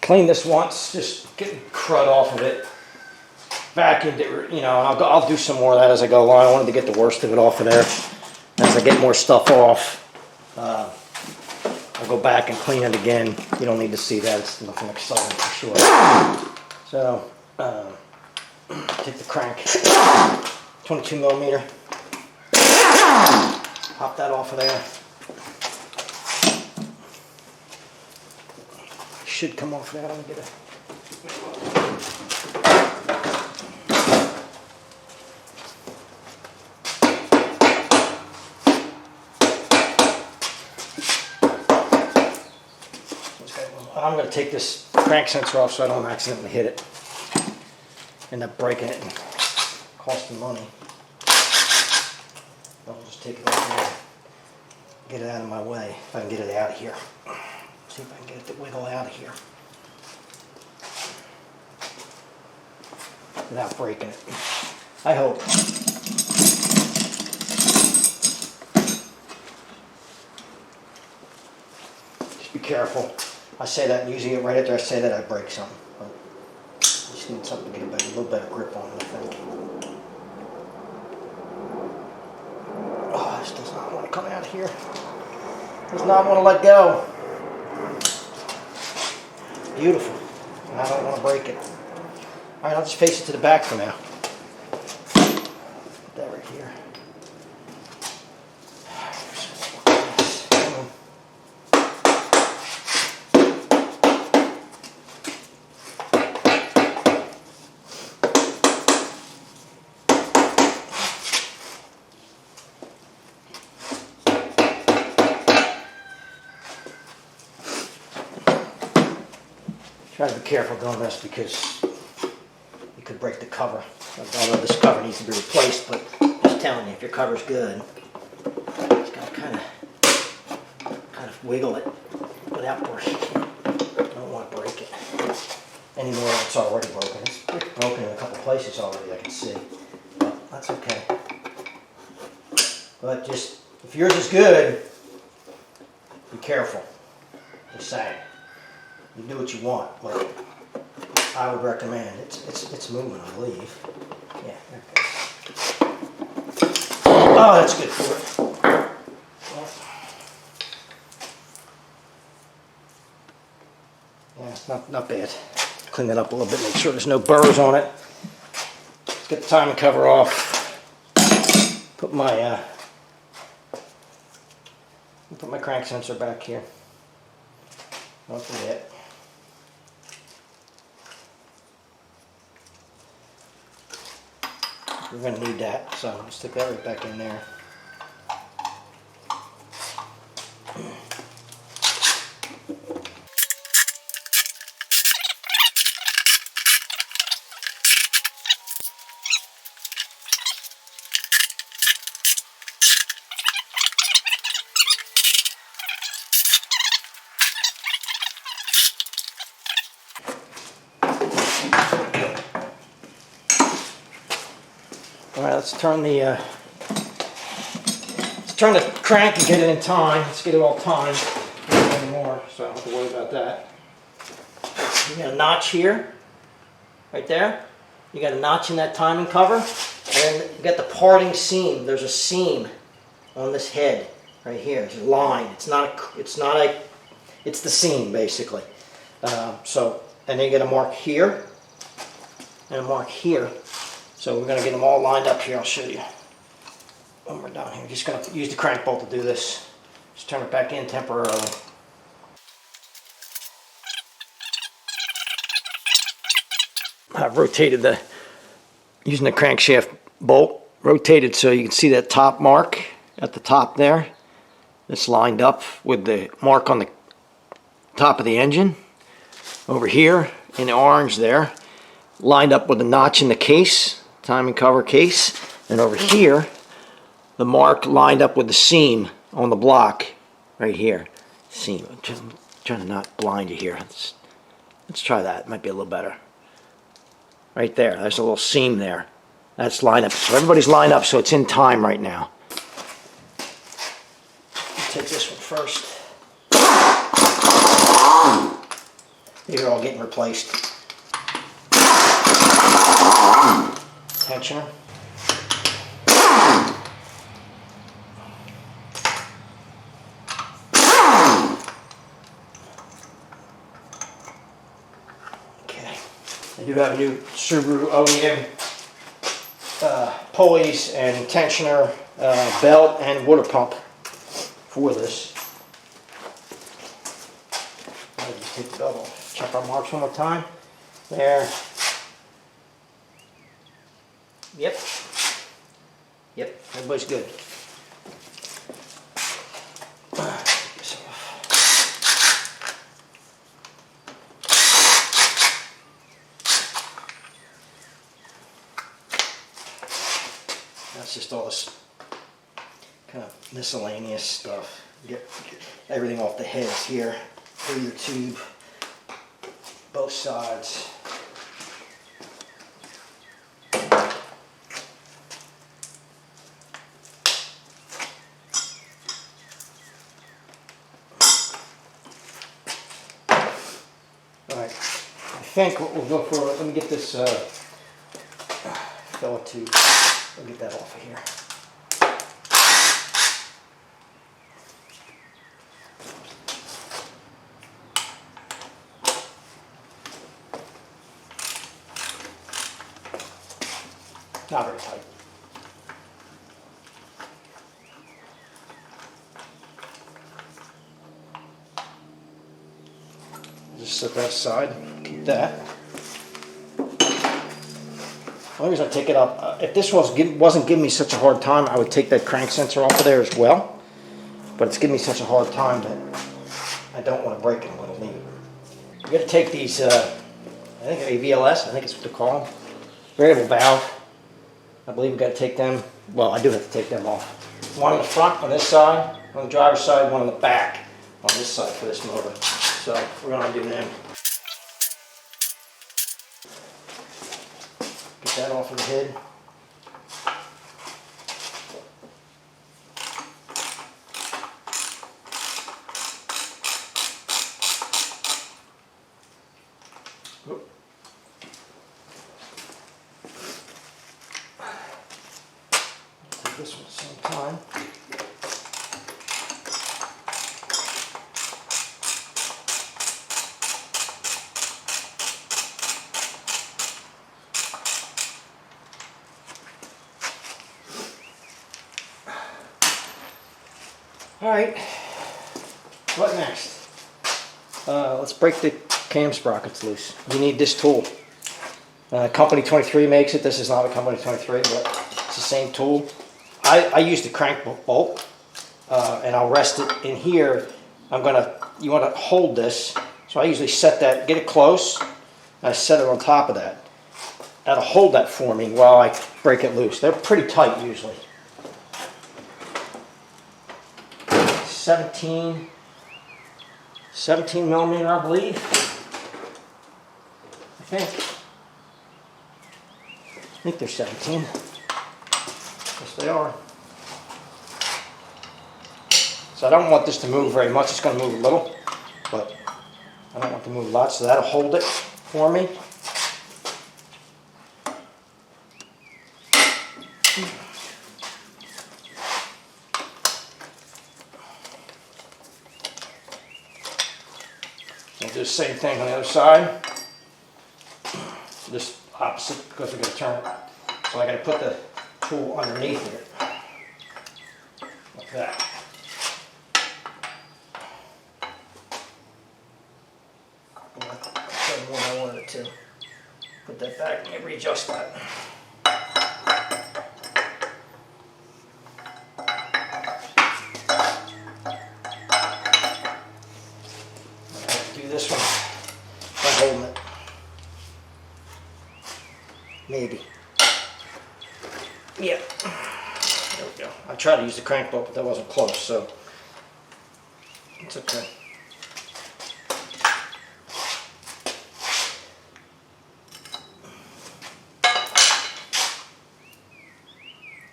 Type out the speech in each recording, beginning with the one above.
Clean this once, just get crud off of it. Back into, you know, I'll do some more of that as I go along. I wanted to get the worst of it off of there. As I get more stuff off, I'll go back and clean it again. You don't need to see that. It's nothing exciting for sure. So, take the crank, 22 millimeter. Pop that off of there. Should come off there. I'm gonna get it. I'm going to take this crank sensor off so I don't accidentally hit it. End up breaking it and costing money. I'll just take it off there. Get it out of my way if I can get it out of here. See if I can get it to wiggle out of here without breaking it. I hope. Just be careful. I say that, and using it right after I say that, I break something. But I just need something to get a little better grip on it, I think. Oh, this does not want to come out of here. Does not want to let go. Beautiful. And I don't want to break it. All right, I'll just face it to the back for now. Put that right here. Try to be careful doing this because you could break the cover. Although this cover needs to be replaced, but I'm just telling you, if your cover's good, you just gotta kind of wiggle it without breaking it. I don't want to break it anymore. It's already broken. It's broken in a couple places already, I can see. But that's okay. But just, if yours is good, be careful. Just saying. You do what you want, but I would recommend it's moving, I believe. Yeah, there it goes. Oh, that's good for it. Yeah, it's not bad. Clean that up a little bit, make sure there's no burrs on it. Let's get the timing cover off. Put my crank sensor back here. Don't forget. We're going to need that, so I'll stick that right back in there. All right, let's turn the crank and get it in time. Let's get it all timed. Anymore, so I don't have to worry about that. You got a notch here, right there. You got a notch in that timing cover, and then you got the parting seam. There's a seam on this head right here. It's a line. It's the seam basically. And then you got a mark here and a mark here. So we're going to get them all lined up here. I'll show you when we're done here. Just going to use the crank bolt to do this. Just turn it back in temporarily. I've rotated using the crankshaft bolt, rotated so you can see that top mark at the top there. It's lined up with the mark on the top of the engine. Over here in the orange there, lined up with the notch in the case. Timing cover case, and over here the mark lined up with the seam on the block right here. Seam. I'm trying to not blind you here. Let's try that. It might be a little better. Right there. There's a little seam there. That's lined up. So everybody's lined up, so it's in time right now. Take this one first. These are all getting replaced. Tensioner. Okay. I do have a new Subaru OEM pulleys and tensioner, belt and water pump for this. I'll just take the belt off. Check our marks one more time. There. Yep. Yep, everybody's good. That's just all this kind of miscellaneous stuff. Get everything off the heads here. Through the tube, both sides. Alright, I think what we'll go for, let me get this filler tube. We'll get that off of here. Not very tight. Just set that aside, keep that. The only reason I take it up, if this wasn't giving me such a hard time, I would take that crank sensor off of there as well. But it's giving me such a hard time that I don't want to break it. I'm going to leave it. You got to take these, I think AVLS, I think it's what they call them. Variable valve. I believe we've got to take them, well, I do have to take them off. One on the front on this side, on the driver's side, one on the back on this side for this motor. So we're going to do them. Get that off of the head. Oop. Take this one at the same time. Alright, what next? Let's break the cam sprockets loose. You need this tool. Company 23 makes it. This is not a Company 23, but it's the same tool. I use the crank bolt, and I'll rest it in here. You want to hold this, so I usually set that, get it close, and I set it on top of that. That'll hold that for me while I break it loose. They're pretty tight usually. 17 millimeter, I believe. I think they're 17. Yes, they are. So I don't want this to move very much. It's going to move a little, but I don't want to move a lot, so that'll hold it for me. I'll do the same thing on the other side. This opposite, because we're going to turn it. So I got to put the tool underneath it, like that. That's the one I wanted it to. Put that back and readjust that. This one by holding it. Maybe. Yeah. There we go. I tried to use the crank bolt, but that wasn't close, so it's okay.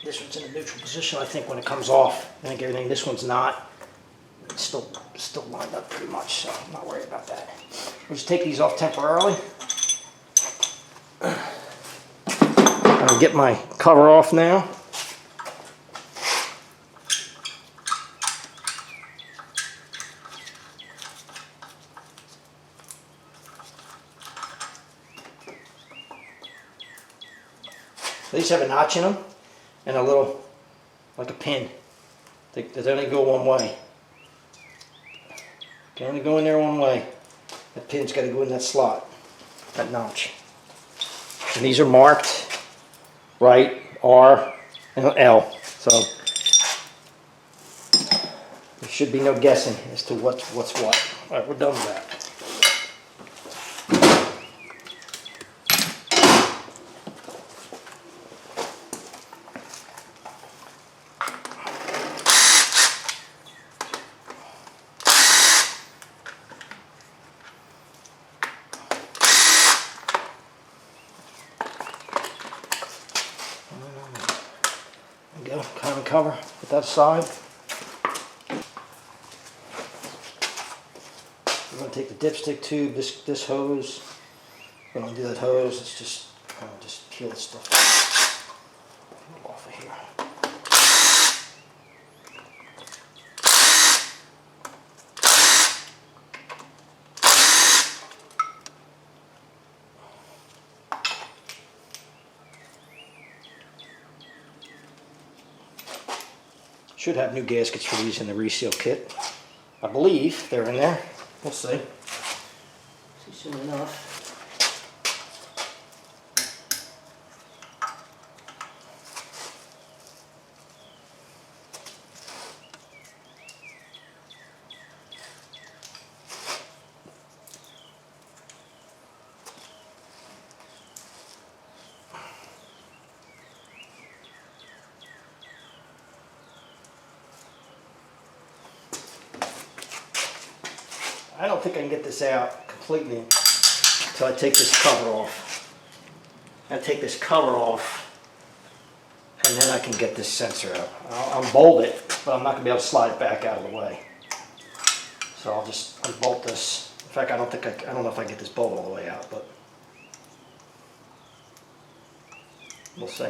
This one's in a neutral position, I think, when it comes off. I think everything, this one's not. It's still lined up pretty much, so I'm not worried about that. We'll just take these off temporarily. I'll get my cover off now. These have a notch in them and a little, like a pin. They only go one way. Can only go in there one way. That pin's got to go in that slot, that notch. And these are marked right, R, and L. So there should be no guessing as to what's what. All right, we're done with that. There we go, common cover, put that aside. We're going to take the dipstick tube, this hose. We're going to do that hose, it's just peel this stuff off of here. Should have new gaskets for these in the reseal kit. I believe they're in there. We'll see. See soon enough. I don't think I can get this out completely until I take this cover off. I take this cover off and then I can get this sensor out. I'll bolt it, but I'm not going to be able to slide it back out of the way. So I'll just unbolt this. In fact, I don't know if I can get this bolt all the way out, but we'll see.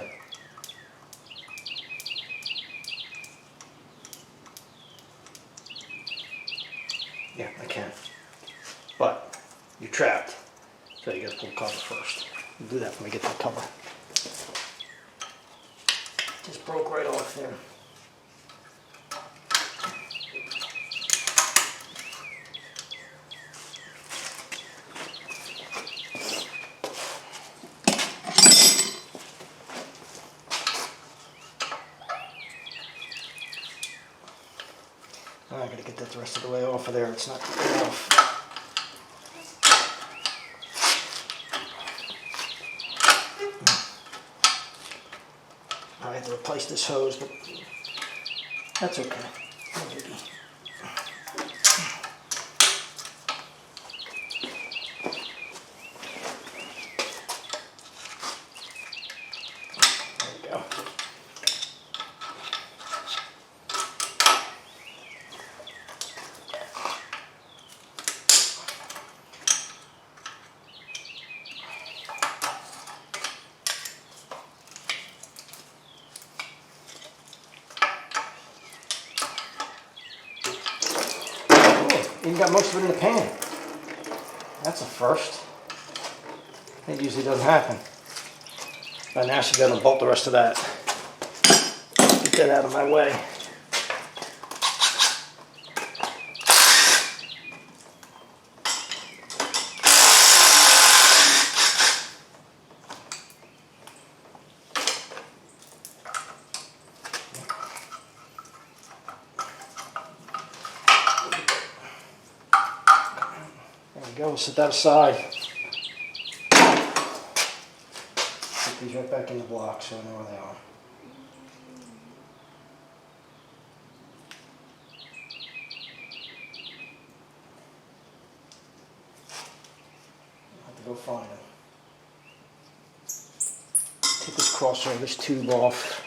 Yeah, I can. But you're trapped. So you gotta pull the cover first. We'll do that when we get the cover. Just broke right off there. I gotta get that the rest of the way off of there. It's not coming off. I have to replace this hose, but that's okay. No biggie. There we go. Even got most of it in the pan. That's a first. It usually doesn't happen. But now she's going to bolt the rest of that. Get that out of my way. Go, we'll set that aside. Put these right back in the block so I know where they are. I'll have to go find them. Take this crossover, this tube off.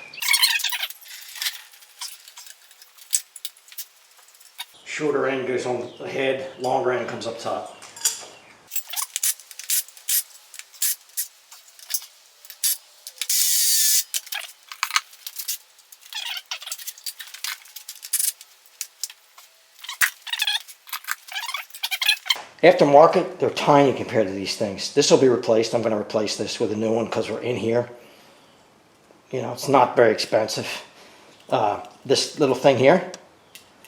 Shorter end goes on the head, longer end comes up top. Aftermarket, they're tiny compared to these things. This will be replaced. I'm going to replace this with a new one because we're in here. You know, it's not very expensive. This little thing here,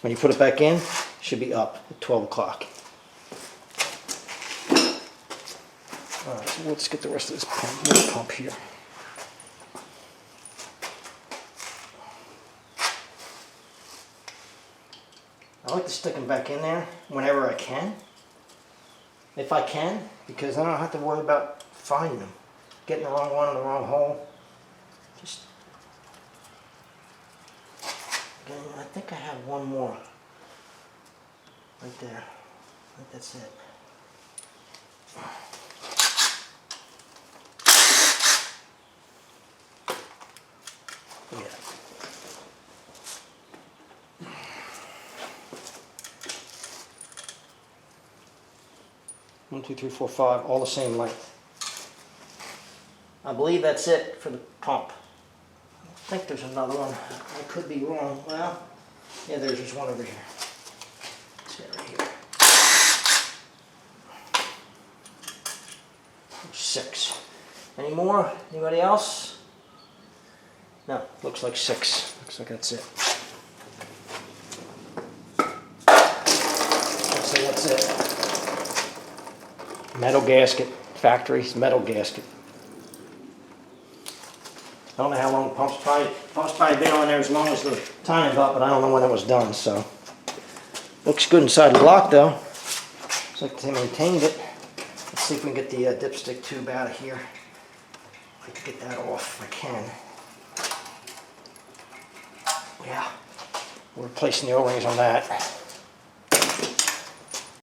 when you put it back in, should be up at 12 o'clock. All right, so let's get the rest of this pump here. I like to stick them back in there whenever I can. If I can, because I don't have to worry about finding them. Getting the wrong one in the wrong hole. Just, again, I think I have one more. Right there. I think that's it. Yeah. 1, 2, 3, 4, 5, all the same length. I believe that's it for the pump. I think there's another one. I could be wrong. Well, yeah, there's just one over here. Let's get it right here. 6. Any more? Anybody else? No, looks like 6. Looks like that's it. I'd say that's it. Metal gasket, factory's metal gasket. I don't know how long the pump's probably been on there as long as the timing's up, but I don't know when it was done, so. Looks good inside the block though. Looks like they maintained it. Let's see if we can get the dipstick tube out of here. I'd like to get that off if I can. Yeah, we're replacing the O-rings on that.